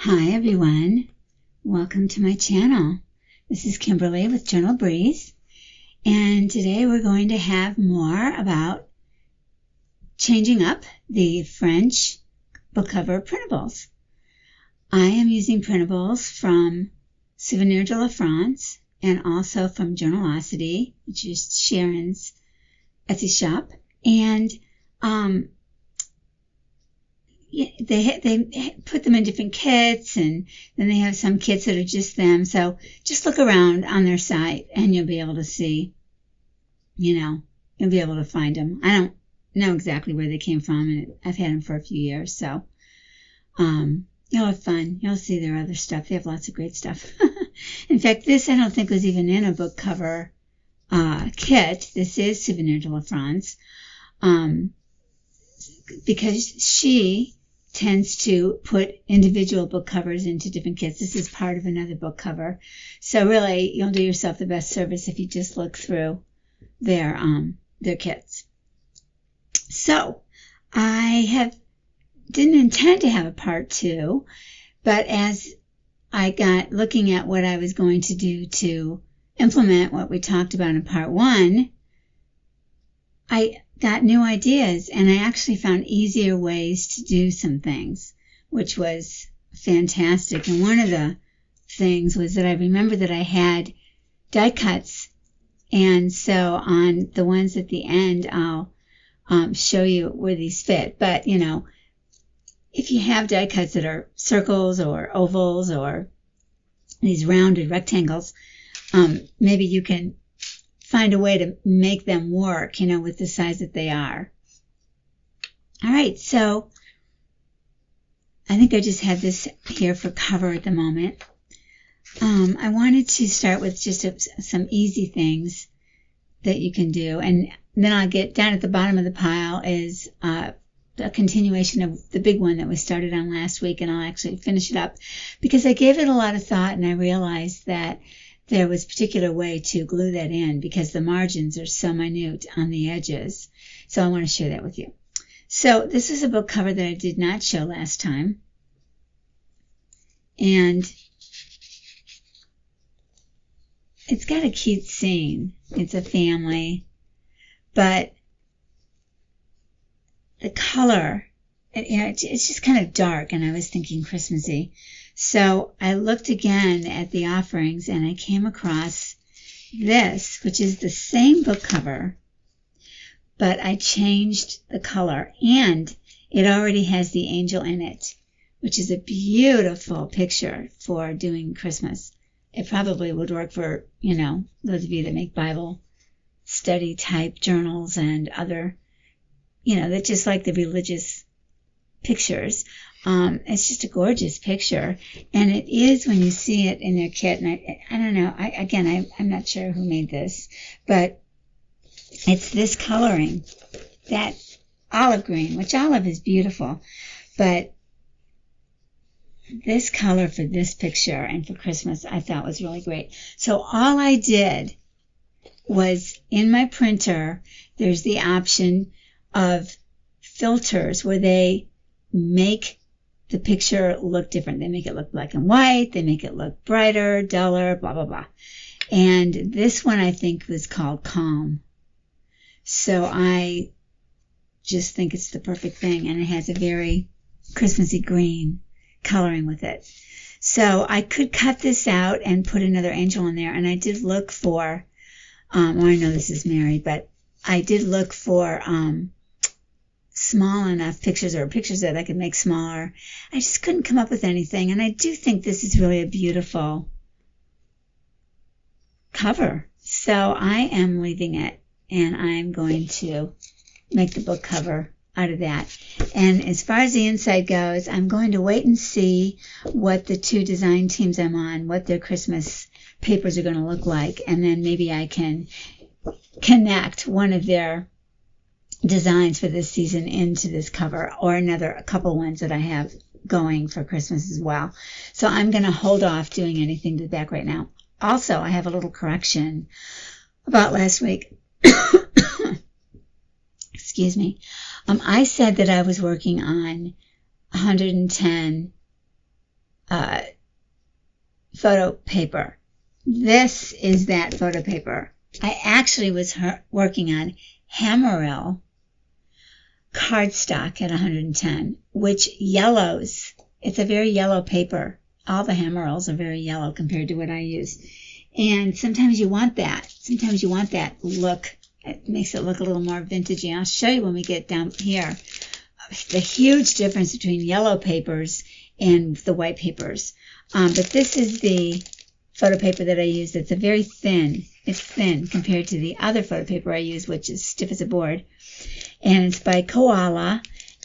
Hi everyone, welcome to my channel. This is Kimberly with Journal Breeze, and today we're going to have more about changing up the French book cover printables. I am using printables from Souvenir de la France and also from Journalocity, which is Sharon's Etsy shop, and they put them in different kits, and then they have some kits that are just them. So just look around on their site and you'll be able to see, you'll be able to find them. I don't know exactly where they came from, and I've had them for a few years. So you'll have fun. You'll see their other stuff. They have lots of great stuff. In fact, this I don't think was even in a book cover kit. This is Souvenir de la France, because she tends to put individual book covers into different kits. This is part of another book cover. So really, you'll do yourself the best service if you just look through their kits. So I didn't intend to have a part 2, but as I got looking at what I was going to do to implement what we talked about in part 1, I got new ideas, and I actually found easier ways to do some things, which was fantastic. And one of the things was that I remember that I had die cuts, and so on the ones at the end, I'll show you where these fit. But, if you have die cuts that are circles or ovals or these rounded rectangles, maybe you can find a way to make them work, with the size that they are. All right, so I think I just have this here for cover at the moment. I wanted to start with just some easy things that you can do, and then I'll get down at the bottom of the pile is a continuation of the big one that we started on last week, and I'll actually finish it up because I gave it a lot of thought, and I realized that there was a particular way to glue that in because the margins are so minute on the edges. So I want to share that with you. So this is a book cover that I did not show last time. And it's got a cute scene. It's a family. But the color, it's just kind of dark, and I was thinking Christmassy. So I looked again at the offerings, and I came across this, which is the same book cover, but I changed the color, and it already has the angel in it, which is a beautiful picture for doing Christmas. It probably would work for, those of you that make Bible study type journals and other, that just like the religious pictures. It's just a gorgeous picture, and it is when you see it in their kit. And I don't know. I'm not sure who made this, but it's this coloring, that olive green, which olive is beautiful, but this color for this picture and for Christmas I thought was really great. So all I did was in my printer, there's the option of filters where they make the picture look different. They make it look black and white. They make it look brighter, duller, blah, blah, blah. And this one I think was called Calm. So I just think it's the perfect thing. And it has a very Christmassy green coloring with it. So I could cut this out and put another angel in there. And I did look for, I know this is Mary, but I did look for small enough pictures, or pictures that I could make smaller. I just couldn't come up with anything, and I do think this is really a beautiful cover. So I am leaving it, and I'm going to make the book cover out of that. And as far as the inside goes, I'm going to wait and see what the 2 design teams I'm on, what their Christmas papers are going to look like, and then maybe I can connect one of their designs for this season into this cover, or a couple ones that I have going for Christmas as well. So I'm going to hold off doing anything to the back right now. Also, I have a little correction about last week. Excuse me. I said that I was working on 110 photo paper. This is that photo paper. I actually was working on Hammerell cardstock at 110, which yellows. It's a very yellow paper. All the Hammerells are very yellow compared to what I use. And sometimes you want that. Sometimes you want that look. It makes it look a little more vintagey. I'll show you when we get down here the huge difference between yellow papers and the white papers. But this is the photo paper that I use. It's a very thin. It's thin compared to the other photo paper I use, which is stiff as a board. And it's by Koala.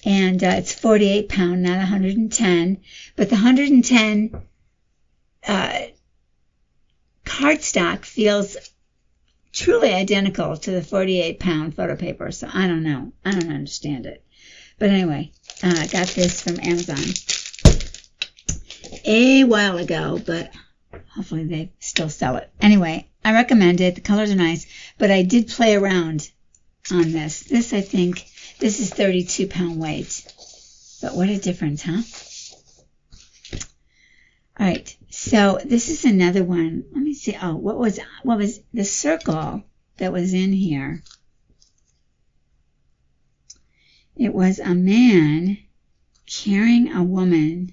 And it's 48 pound, not 110. But the 110 cardstock feels truly identical to the 48 pound photo paper. So I don't know. I don't understand it. But anyway, I got this from Amazon a while ago, but hopefully they still sell it. Anyway, I recommend it. The colors are nice, but I did play around on this. This, I think, this is 32 pound weight. But what a difference, huh? All right, so this is another one. Let me see. Oh, what was the circle that was in here? It was a man carrying a woman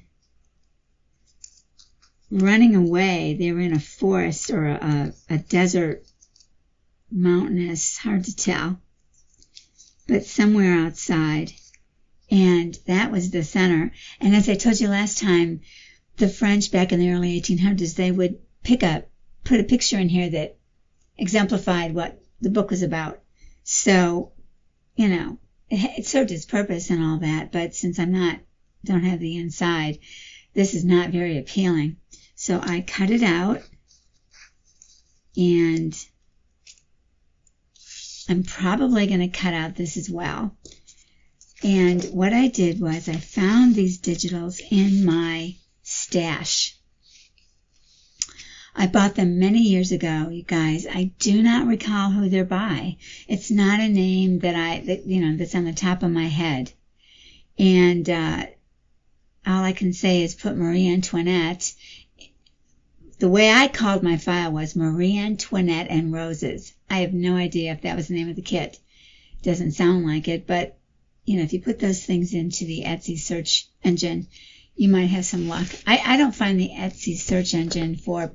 running away. They were in a forest or a desert, mountainous, hard to tell, but somewhere outside. And that was the center. And as I told you last time, the French back in the early 1800s, they would put a picture in here that exemplified what the book was about. So, you know, it served its purpose and all that, but since don't have the inside, this is not very appealing. So I cut it out, and I'm probably going to cut out this as well. And what I did was I found these digitals in my stash. I bought them many years ago, you guys. I do not recall who they're by. It's not a name that's on the top of my head. And all I can say is put Marie Antoinette. The way I called my file was Marie Antoinette and Roses. I have no idea if that was the name of the kit. Doesn't sound like it, but you know, if you put those things into the Etsy search engine, you might have some luck. I don't find the Etsy search engine for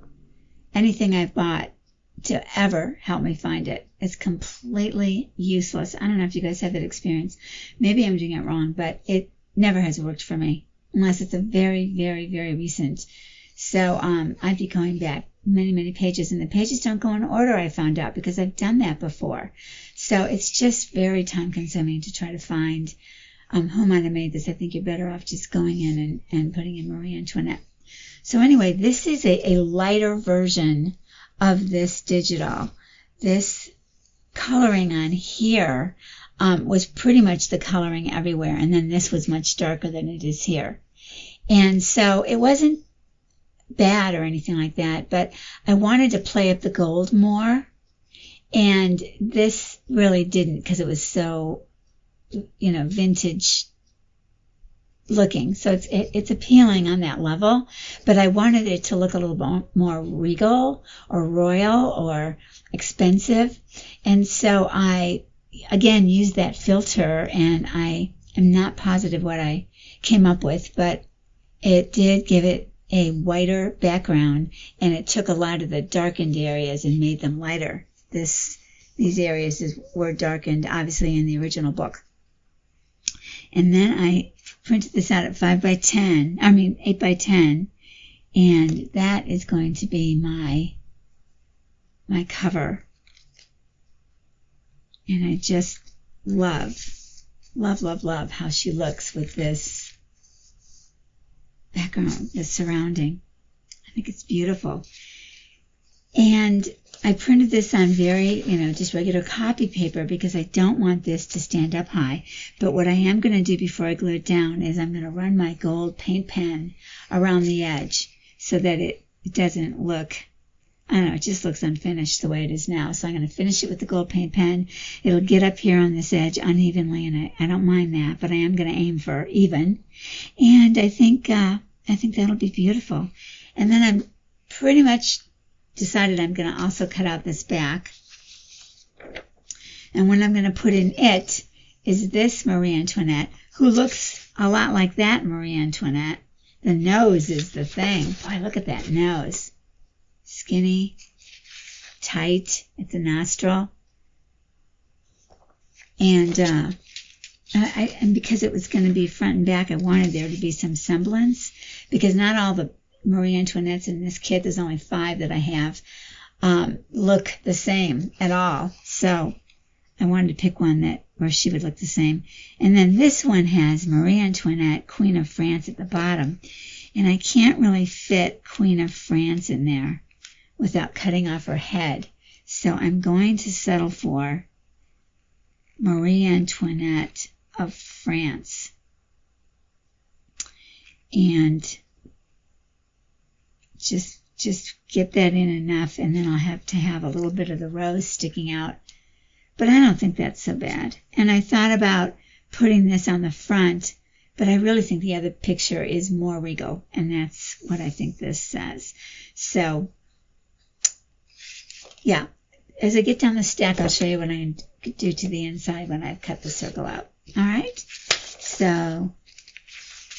anything I've bought to ever help me find it. It's completely useless. I don't know if you guys have that experience. Maybe I'm doing it wrong, but it never has worked for me unless it's a very, very, very recent. So I'd be going back many, many pages, and the pages don't go in order, I found out, because I've done that before. So it's just very time consuming to try to find who might have made this. I think you're better off just going in and putting in Marie Antoinette. So anyway, this is a lighter version of this digital. This coloring on here was pretty much the coloring everywhere, and then this was much darker than it is here. And so it wasn't bad or anything like that, but I wanted to play up the gold more, and this really didn't, because it was so, you know, vintage looking. So it's appealing on that level, but I wanted it to look a little more regal or royal or expensive. And so I again used that filter, and I am not positive what I came up with, but it did give it a whiter background, and it took a lot of the darkened areas and made them lighter. These areas were darkened obviously in the original book. And then I printed this out at 8 by 10, and that is going to be my cover. And I just love how she looks with this background, this surrounding. I think it's beautiful. And I printed this on very, just regular copy paper, because I don't want this to stand up high. But what I am going to do before I glue it down is I'm going to run my gold paint pen around the edge so that it doesn't look, I don't know, it just looks unfinished the way it is now. So I'm going to finish it with the gold paint pen. It'll get up here on this edge unevenly, and I don't mind that, but I am going to aim for even. And I think I think that'll be beautiful. And then I'm pretty much decided I'm going to also cut out this back. And what I'm going to put in it is this Marie Antoinette, who looks a lot like that Marie Antoinette. The nose is the thing. Boy, look at that nose. Skinny, tight at the nostril. And and because it was going to be front and back, I wanted there to be some semblance, because not all the Marie Antoinettes in this kit, there's only 5 that I have, look the same at all. So I wanted to pick one where she would look the same. And then this one has Marie Antoinette, Queen of France at the bottom. And I can't really fit Queen of France in there without cutting off her head. So I'm going to settle for Marie Antoinette of France. And just get that in enough, and then I'll have to have a little bit of the rose sticking out. But I don't think that's so bad. And I thought about putting this on the front, but I really think the other picture is more regal, and that's what I think this says. So, yeah, as I get down the stack, I'll show you what I do to the inside when I've cut the circle out. All right, so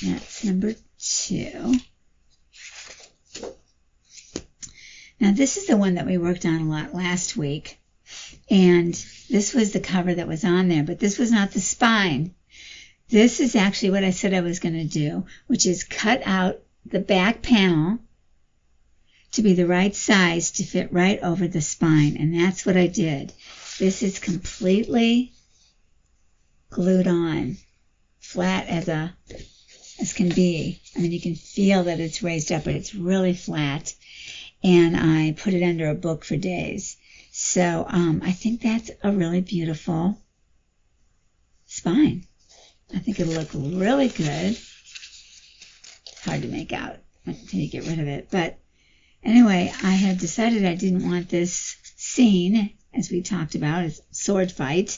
that's number 2. Now, this is the one that we worked on a lot last week, and this was the cover that was on there, but this was not the spine. This is actually what I said I was going to do, which is cut out the back panel to be the right size to fit right over the spine, and that's what I did. This is completely glued on, flat as can be. I mean, you can feel that it's raised up, but it's really flat. And I put it under a book for days. So I think that's a really beautiful spine. I think it'll look really good. Hard to make out until you get rid of it. But anyway, I had decided I didn't want this scene, as we talked about, a sword fight.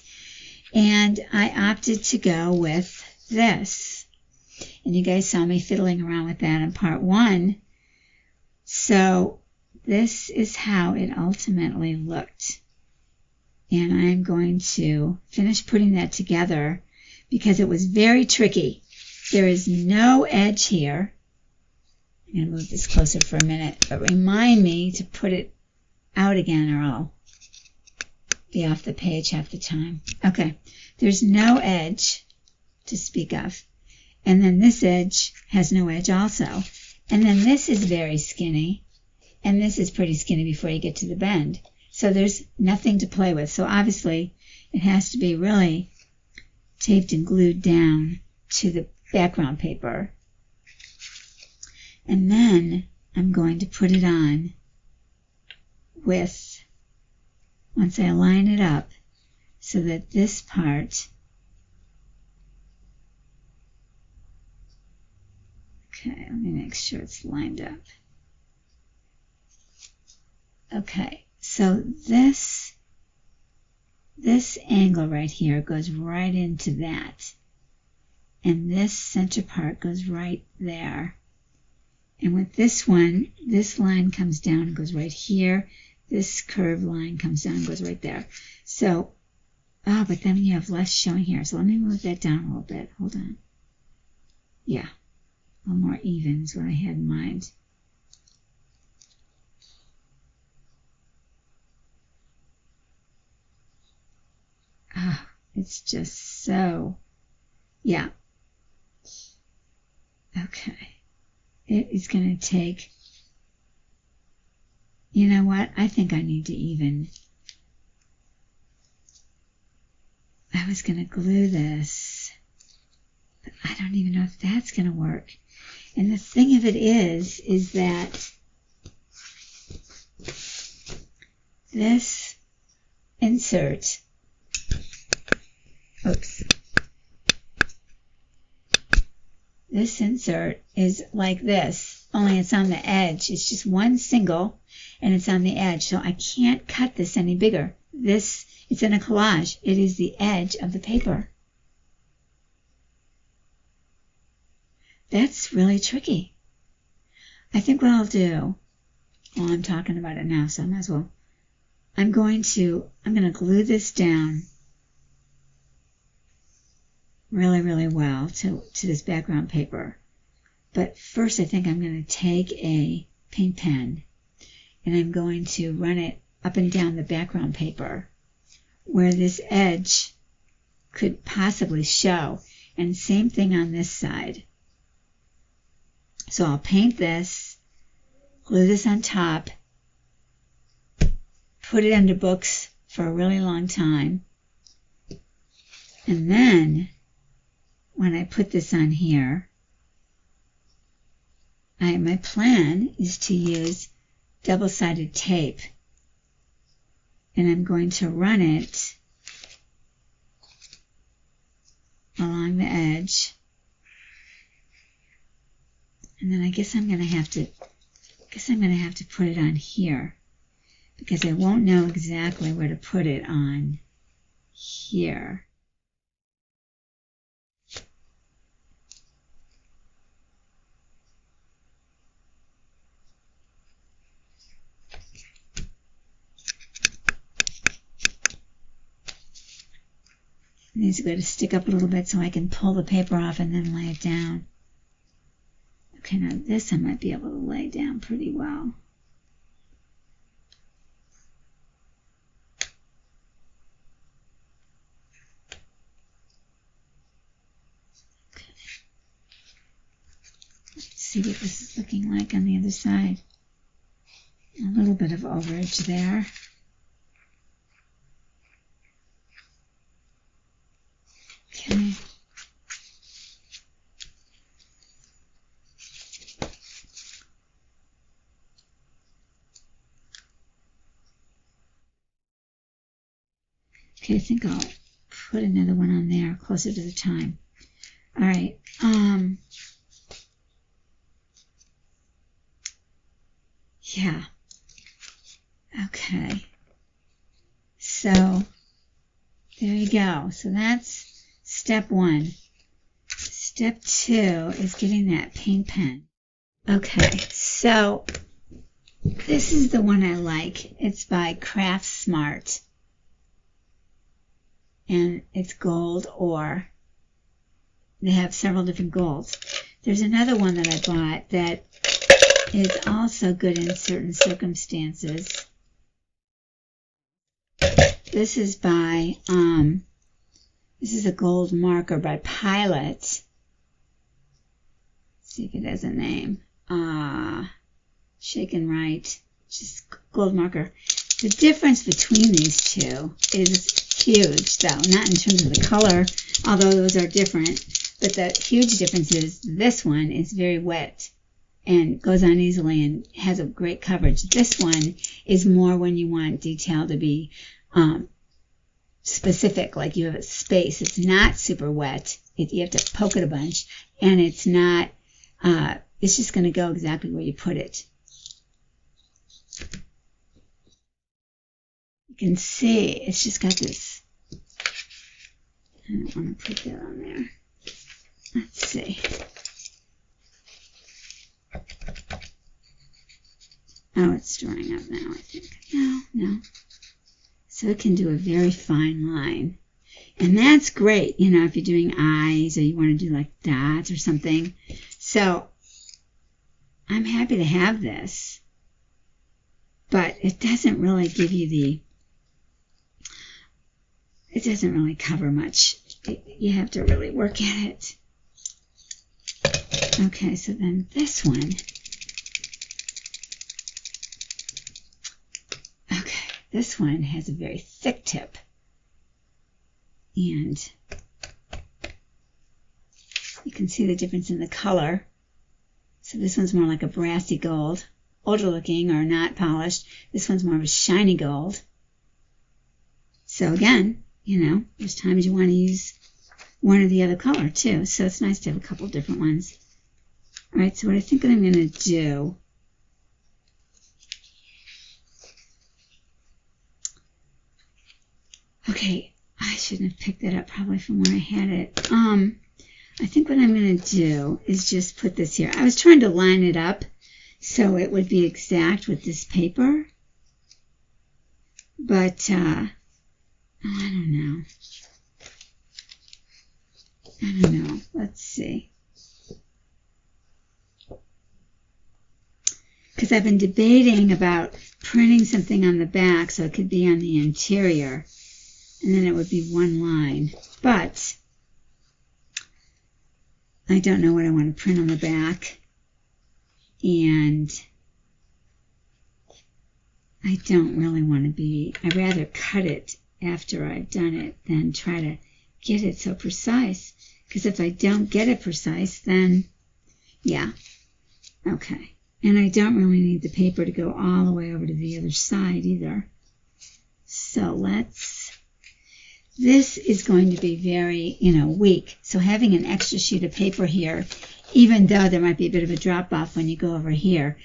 And I opted to go with this. And you guys saw me fiddling around with that in part 1. So this is how it ultimately looked. And I'm going to finish putting that together because it was very tricky. There is no edge here. I'm going to move this closer for a minute, but remind me to put it out again or I'll be off the page half the time. Okay, there's no edge to speak of. And then this edge has no edge also. And then this is very skinny. And this is pretty skinny before you get to the bend. So there's nothing to play with. So obviously it has to be really taped and glued down to the background paper. And then I'm going to put it on with, once I line it up, so that this part, okay, let me make sure it's lined up. Okay, so this angle right here goes right into that. And this center part goes right there. And with this one, this line comes down and goes right here. This curved line comes down and goes right there. So, but then you have less showing here. So let me move that down a little bit. Hold on. Yeah, a little more even is what I had in mind. It's just so, yeah. Okay. It is going to take, you know what? I think I need to even, I was going to glue this, but I don't even know if that's going to work. And the thing of it is that this insert, oops, this insert is like this, only it's on the edge. It's just one single, and it's on the edge, so I can't cut this any bigger. This, it's in a collage. It is the edge of the paper. That's really tricky. I think what I'll do, well, I'm talking about it now, so I might as well. I'm going to glue this down really, really well to this background paper. But first I think I'm going to take a paint pen and I'm going to run it up and down the background paper where this edge could possibly show. And same thing on this side. So I'll paint this, glue this on top, put it under books for a really long time. And then when I put this on here, my plan is to use double-sided tape. And I'm going to run it along the edge. And then I guess I'm going to have to put it on here because I won't know exactly where to put it on here. It needs to go to stick up a little bit so I can pull the paper off and then lay it down. Okay, now this I might be able to lay down pretty well. Okay. Let's see what this is looking like on the other side. A little bit of overage there. Okay. Okay, I think I'll put another one on there closer to the time. All right. Yeah. Okay. So there you go. So that's step one. Step two is getting that paint pen. Okay, so this is the one I like. It's by Craft Smart. And it's gold ore. They have several different golds. There's another one that I bought that is also good in certain circumstances. This is by, this is a gold marker by Pilot. Let's see if it has a name. Shake and Write. Just gold marker. The difference between these two is huge, though. Not in terms of the color, although those are different. But the huge difference is this one is very wet and goes on easily and has a great coverage. This one is more when you want detail to be specific, like you have a space. It's not super wet. You have to poke it a bunch, and it's not. It's just going to go exactly where you put it. You can see it's just got this. I don't want to put that on there. Let's see. Oh, it's drying up now, I think. No. So it can do a very fine line. And that's great, you know, if you're doing eyes or you want to do like dots or something. So I'm happy to have this. But it doesn't really give you it doesn't really cover much. You have to really work at it. Okay, so then this one. Okay, this one has a very thick tip. And you can see the difference in the color. So this one's more like a brassy gold, older looking or not polished. This one's more of a shiny gold. So again, you know, there's times you want to use one or the other color too. So it's nice to have a couple different ones. All right, so what I think that I'm going to do, okay, I shouldn't have picked that up probably from where I had it. I think what I'm going to do is just put this here. I was trying to line it up so it would be exact with this paper. But, I don't know. I don't know. Let's see. Because I've been debating about printing something on the back so it could be on the interior. And then it would be one line. But I don't know what I want to print on the back. And I don't really want to be, I'd rather cut it after I've done it than try to get it so precise. Because if I don't get it precise, then, yeah, okay. And I don't really need the paper to go all the way over to the other side either. So this is going to be very, weak. So having an extra sheet of paper here, even though there might be a bit of a drop off when you go over here,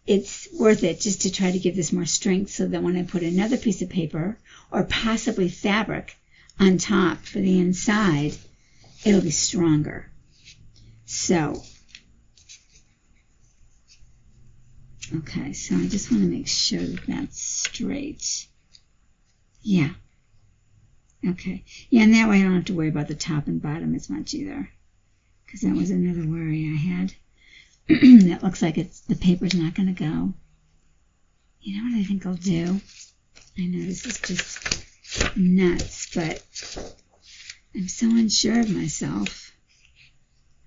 it's worth it just to try to give this more strength so that when I put another piece of paper or possibly fabric on top for the inside, it'll be stronger. So, okay, so I just want to make sure that that's straight. Yeah. Okay. Yeah, and that way I don't have to worry about the top and bottom as much either. Because that was another worry I had. That looks like the paper's not going to go. You know what I think I'll do? I know this is just nuts, but I'm so unsure of myself.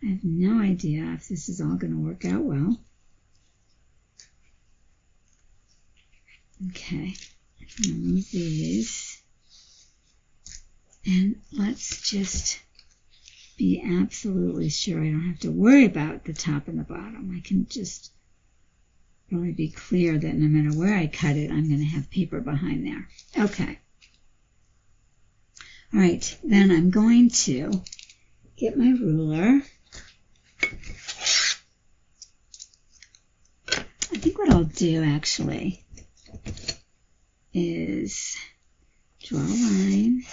I have no idea if this is all going to work out well. Okay, I'm going to move these. And let's just be absolutely sure I don't have to worry about the top and the bottom. I can just really be clear that no matter where I cut it, I'm going to have paper behind there. Okay. All right, then I'm going to get my ruler. I think what I'll do actually is draw a line.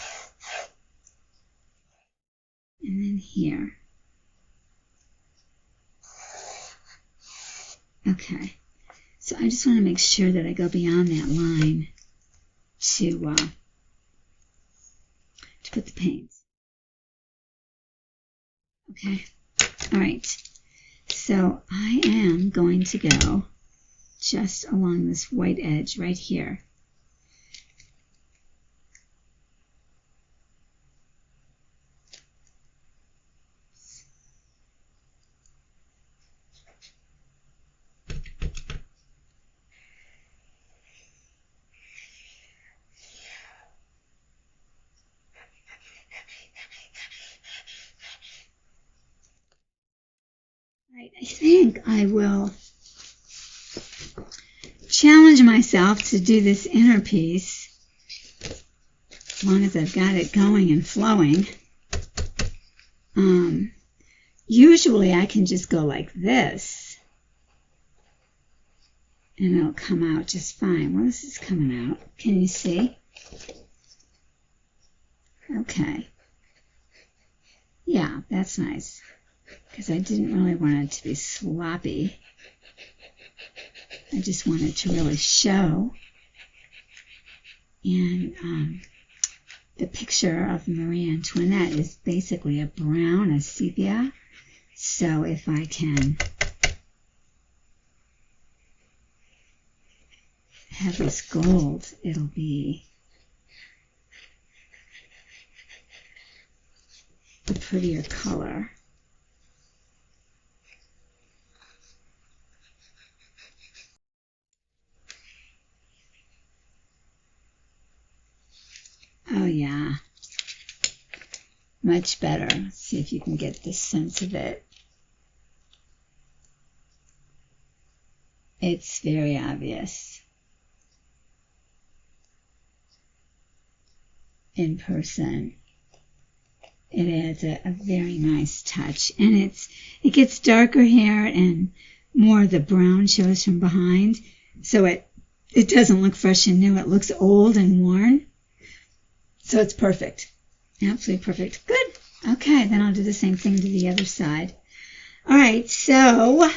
And then here. Okay. So I just want to make sure that I go beyond that line to put the paints. Okay. All right. So I am going to go just along this white edge right here. Right, I think I will challenge myself to do this inner piece as long as I've got it going and flowing. Usually I can just go like this and it'll come out just fine. Well, this is coming out. Can you see? Okay. Yeah, that's nice. Because I didn't really want it to be sloppy. I just wanted to really show. And the picture of Marie Antoinette is basically a brown, a sepia. So if I can have this gold, it'll be a prettier color. Oh yeah, much better. Let's see if you can get this sense of it. It's very obvious in person. It adds a very nice touch, and it gets darker here and more of the brown shows from behind, so it doesn't look fresh and new. It looks old and worn. So it's perfect. Absolutely perfect. Good. Okay, then I'll do the same thing to the other side. All right, so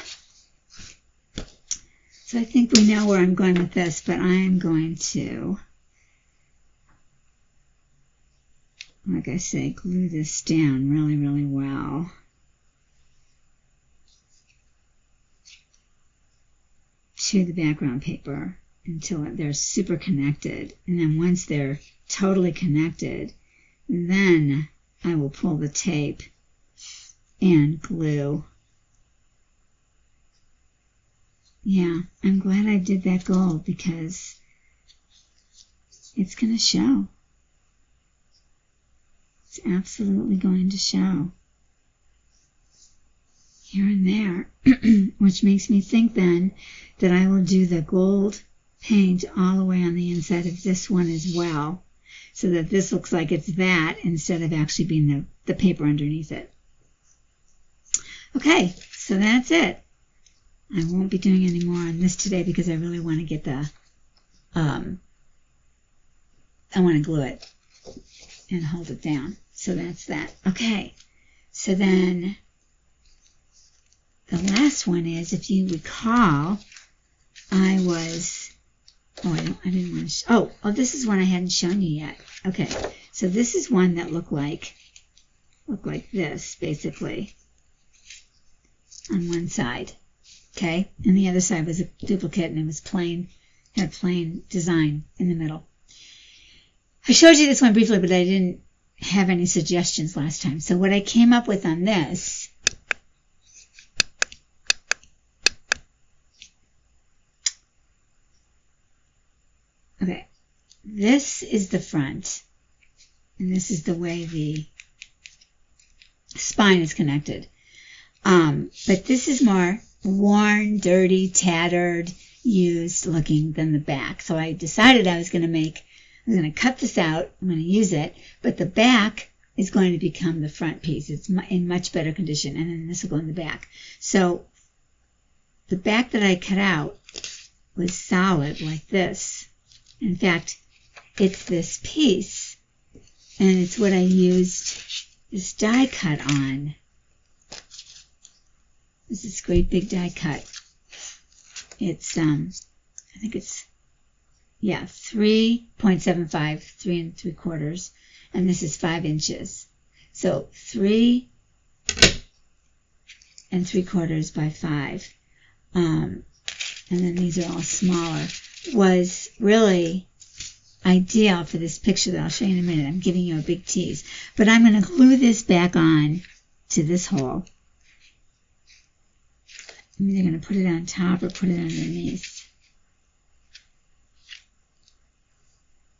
So I think we know where I'm going with this, but I'm going to, like I say, glue this down really, really well. To the background paper until they're super connected. And then once they're totally connected, then I will pull the tape and glue. Yeah, I'm glad I did that gold because it's going to show. It's absolutely going to show here and there, which makes me think then that I will do the gold paint all the way on the inside of this one as well, so that this looks like it's that instead of actually being the paper underneath it. Okay, so that's it. I won't be doing any more on this today because I really want to get the, I want to glue it and hold it down. So that's that. Okay, so then the last one is, if you recall, I was, I didn't want to, oh, this is one I hadn't shown you yet. Okay, so this is one that looked like this, basically, on one side, okay? And the other side was a duplicate, and it was plain, had plain design in the middle. I showed you this one briefly, but I didn't have any suggestions last time. So what I came up with on this, okay, this is the front, and this is the way the spine is connected. But this is more worn, dirty, tattered, used looking than the back. So I decided I was going to cut this out. I'm going to use it, but the back is going to become the front piece. It's in much better condition, and then this will go in the back. So the back that I cut out was solid like this. In fact, it's this piece, and it's what I used this die cut on. This is great big die cut. It's, I think it's, yeah, 3.75, 3 3/4, and this is 5 inches. So 3 3/4 by 5. And then these are all smaller. Was really ideal for this picture that I'll show you in a minute. I'm giving you a big tease. But I'm going to glue this back on to this hole. I'm either going to put it on top or put it underneath.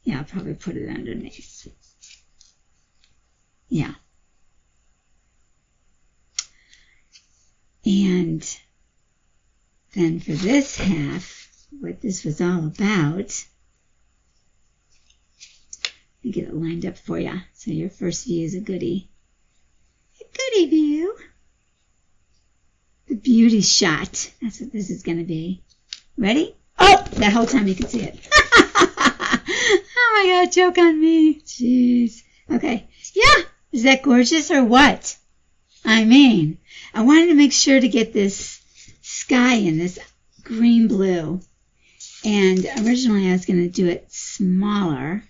Yeah, I'll probably put it underneath. Yeah. And then for this half, what this was all about, let me get it lined up for you. So your first view is a goodie. A goodie view. The beauty shot. That's what this is going to be. Ready? Oh, that whole time you can see it. Oh my God, joke on me. Jeez. Okay. Yeah. Is that gorgeous or what? I mean, I wanted to make sure to get this sky in, this green blue. And originally I was going to do it smaller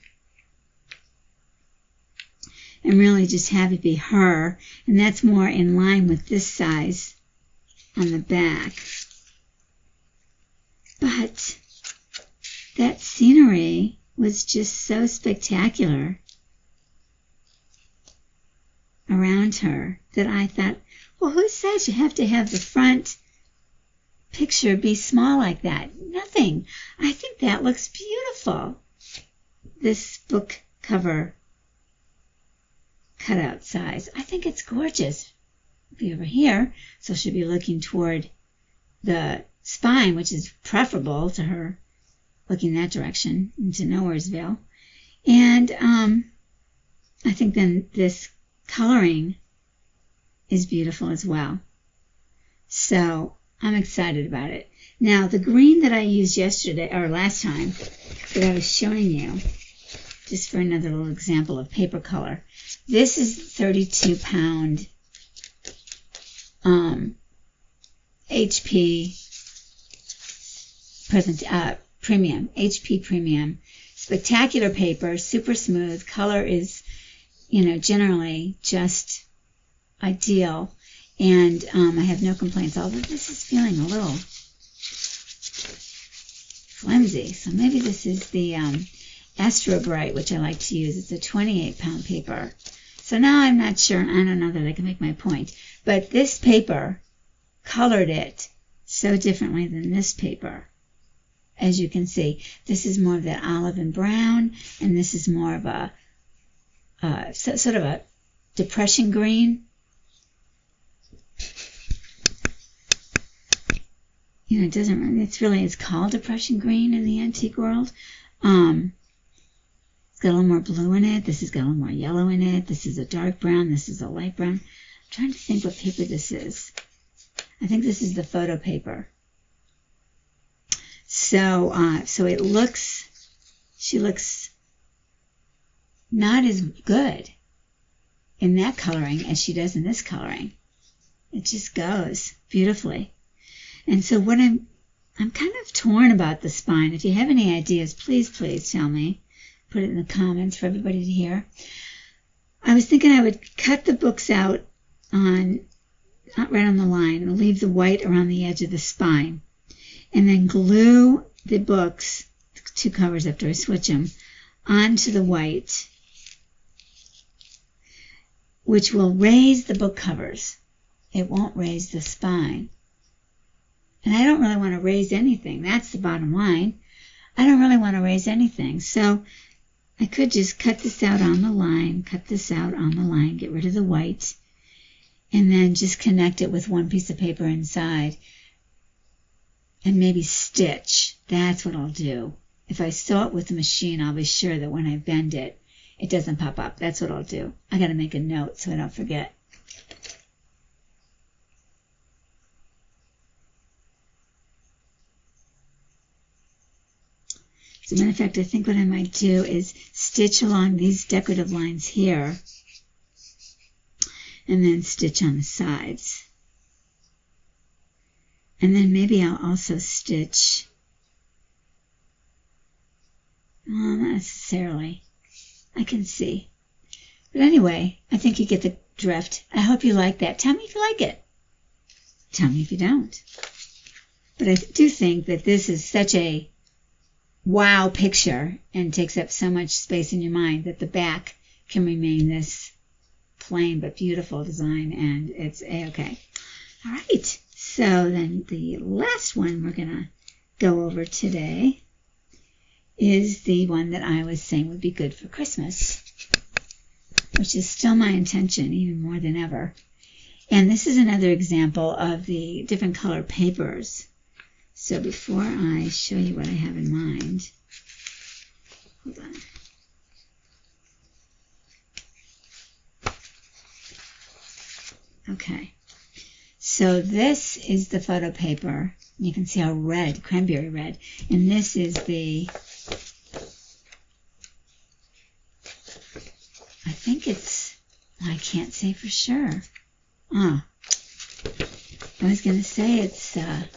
and really just have it be her. And that's more in line with this size on the back. But that scenery was just so spectacular around her that I thought, well, who says you have to have the front picture be small like that? Nothing. I think that looks beautiful. This book cover cutout size. I think it's gorgeous. It'll be over here, so she'll be looking toward the spine, which is preferable to her looking that direction into Nowheresville. And I think then this coloring is beautiful as well. So I'm excited about it. Now, the green that I used yesterday, or last time, that I was showing you, just for another little example of paper color, this is 32-pound HP premium, HP premium. Spectacular paper, super smooth. Color is, generally just ideal. And I have no complaints, although this is feeling a little flimsy. So maybe this is the Astro Bright, which I like to use. It's a 28-pound paper. So now I'm not sure. I don't know that I can make my point. But this paper colored it so differently than this paper. As you can see, this is more of that olive and brown, and this is more of a sort of a depression green. It's called depression green in the antique world. It's got a little more blue in it. This has got a little more yellow in it. This is a dark brown. This is a light brown. I'm trying to think what paper this is. I think this is the photo paper. So it looks, she looks not as good in that coloring as she does in this coloring. It just goes beautifully. And so what I'm kind of torn about the spine. If you have any ideas, please tell me. Put it in the comments for everybody to hear. I was thinking I would cut the books out not right on the line, and leave the white around the edge of the spine. And then glue the books, 2 covers after I switch them, onto the white, which will raise the book covers. It won't raise the spine. And I don't really want to raise anything. That's the bottom line. I don't really want to raise anything. So I could just cut this out on the line, get rid of the white, and then just connect it with one piece of paper inside. And maybe stitch. That's what I'll do. If I sew it with the machine, I'll be sure that when I bend it, it doesn't pop up. That's what I'll do. I got to make a note so I don't forget. As a matter of fact, I think what I might do is stitch along these decorative lines here and then stitch on the sides. And then maybe I'll also stitch, not necessarily, I can see. But anyway, I think you get the drift. I hope you like that. Tell me if you like it. Tell me if you don't. But I do think that this is such a wow picture and takes up so much space in your mind that the back can remain this plain but beautiful design, and it's a-okay. All right. So then the last one we're going to go over today is the one that I was saying would be good for Christmas, which is still my intention, even more than ever. And this is another example of the different color papers. So before I show you what I have in mind, hold on. Okay. So this is the photo paper. You can see how red, cranberry red. And this is the, I think it's, I can't say for sure. I was going to say it's the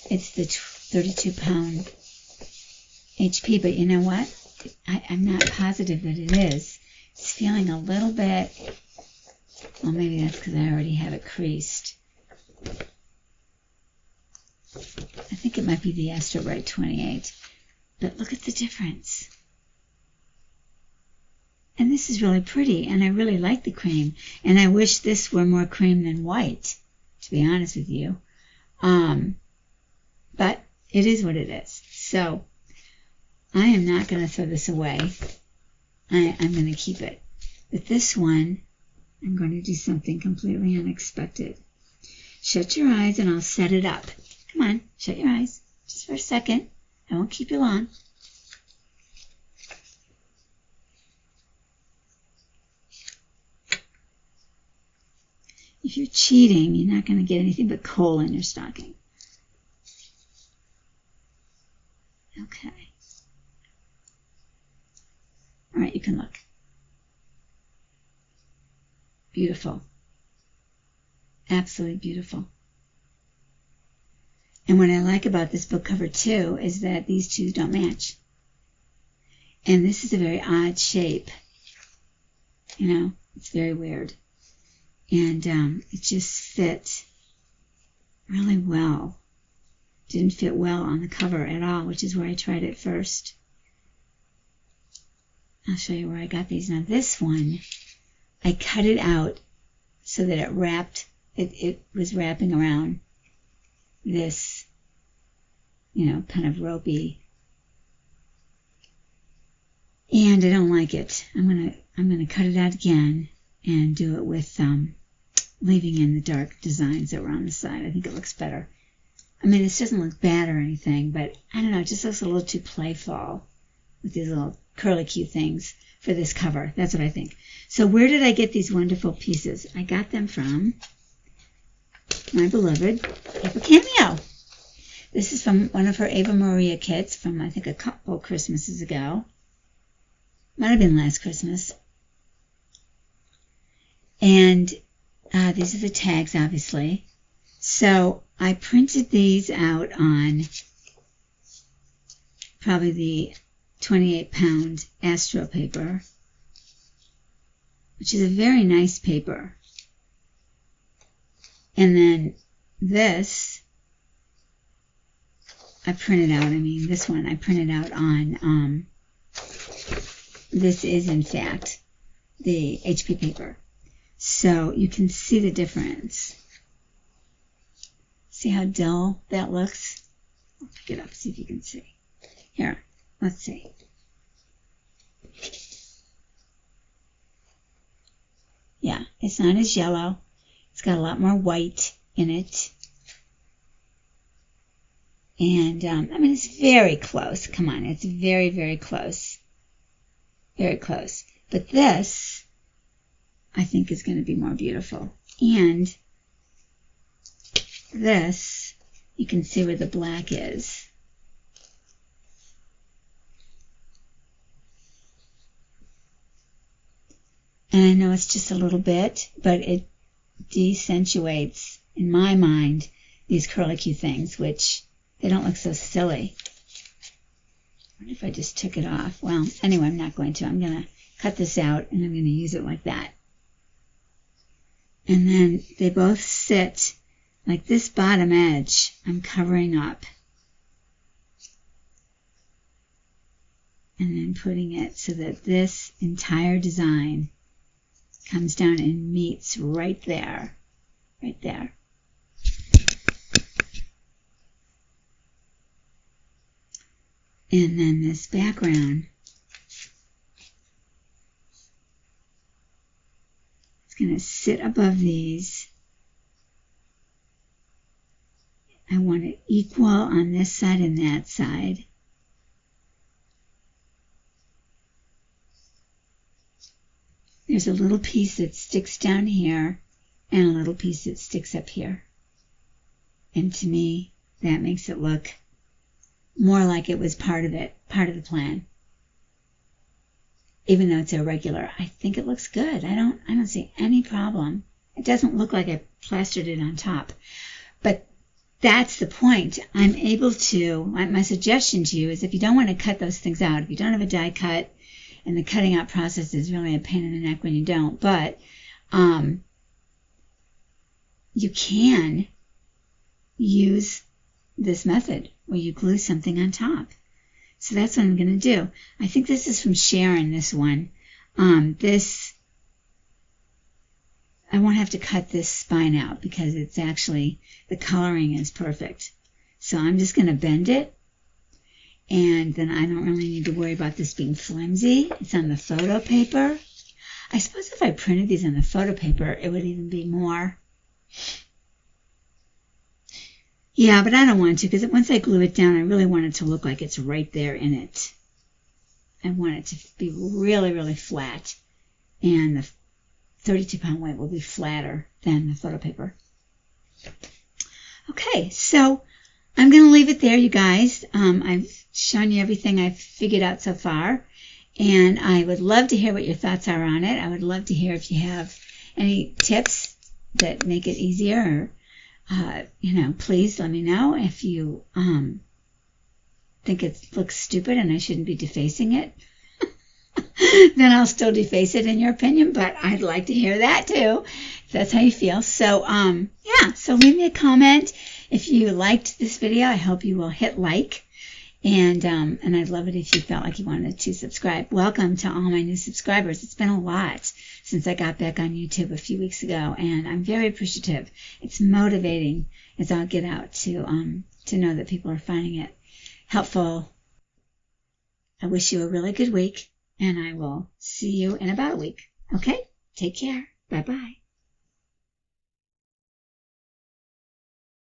32-pound HP, but you know what? I'm not positive that it is. It's feeling a little bit, well, maybe that's because I already have it creased. I think it might be the Astro Bright 28. But look at the difference. And this is really pretty, and I really like the cream. And I wish this were more cream than white, to be honest with you. But it is what it is. So I am not going to throw this away. I'm going to keep it. But this one, I'm going to do something completely unexpected. Shut your eyes and I'll set it up. Come on, shut your eyes just for a second. I won't keep you long. If you're cheating, you're not going to get anything but coal in your stocking. Okay. All right, you can look. Beautiful. Absolutely beautiful. And what I like about this book cover too is that these two don't match. And this is a very odd shape. You know, it's very weird. And it just fit really well. Didn't fit well on the cover at all, which is where I tried it first. I'll show you where I got these. Now this one, I cut it out so that it wrapped, it was wrapping around this, you know, kind of ropey. And I don't like it. I'm gonna cut it out again and do it with leaving in the dark designs that were on the side. I think it looks better. I mean, this doesn't look bad or anything, but I don't know, it just looks a little too playful with these little curly cute things for this cover. That's what I think. So where did I get these wonderful pieces? I got them from my beloved Paper Cameo. This is from one of her Ava Maria kits from, I think, a couple Christmases ago. Might have been last Christmas. And these are the tags, obviously. So I printed these out on probably the 28-pound Astro paper, which is a very nice paper. And then this, I printed out, this one I printed out on, this is in fact the HP paper. So you can see the difference. See how dull that looks? I'll pick it up, see if you can see. Here, let's see. Yeah, it's not as yellow. It's got a lot more white in it. And, it's very close. Come on, it's very, very close. Very close. But this, I think, is going to be more beautiful. And this, you can see where the black is. And I know it's just a little bit, but it deaccentuates, in my mind, these curly cute things, which they don't look so silly. I wonder if I just took it off. Well, anyway, I'm not going to. I'm going to cut this out, and I'm going to use it like that. And then they both sit like this bottom edge I'm covering up. And then putting it so that this entire design comes down and meets right there. Right there. And then this background, it's going to sit above these. I want it equal on this side and that side. There's a little piece that sticks down here and a little piece that sticks up here. And to me, that makes it look more like it was part of it, part of the plan. Even though it's irregular, I think it looks good. I don't see any problem. It doesn't look like I plastered it on top. But that's the point. I'm able to, my suggestion to you is if you don't want to cut those things out, if you don't have a die cut, and the cutting out process is really a pain in the neck when you don't, but you can use this method where you glue something on top. So that's what I'm going to do. I think this is from Sharon, this one. This, I won't have to cut this spine out because it's actually, the coloring is perfect. So I'm just going to bend it. And then I don't really need to worry about this being flimsy. It's on the photo paper. I suppose if I printed these on the photo paper, it would even be more. Yeah, but I don't want to, because once I glue it down, I really want it to look like it's right there in it. I want it to be really, really flat. And the 32-pound weight will be flatter than the photo paper. Okay, so I'm going to leave it there, you guys. I've shown you everything I've figured out so far. And I would love to hear what your thoughts are on it. I would love to hear if you have any tips that make it easier. please let me know if you think it looks stupid and I shouldn't be defacing it. Then I'll still deface it in your opinion, but I'd like to hear that too, if that's how you feel. So, so leave me a comment. If you liked this video, I hope you will hit like, and I'd love it if you felt like you wanted to subscribe. Welcome to all my new subscribers. It's been a lot since I got back on YouTube a few weeks ago, and I'm very appreciative. It's motivating as I'll get out to know that people are finding it helpful. I wish you a really good week, and I will see you in about a week. Okay? Take care. Bye-bye.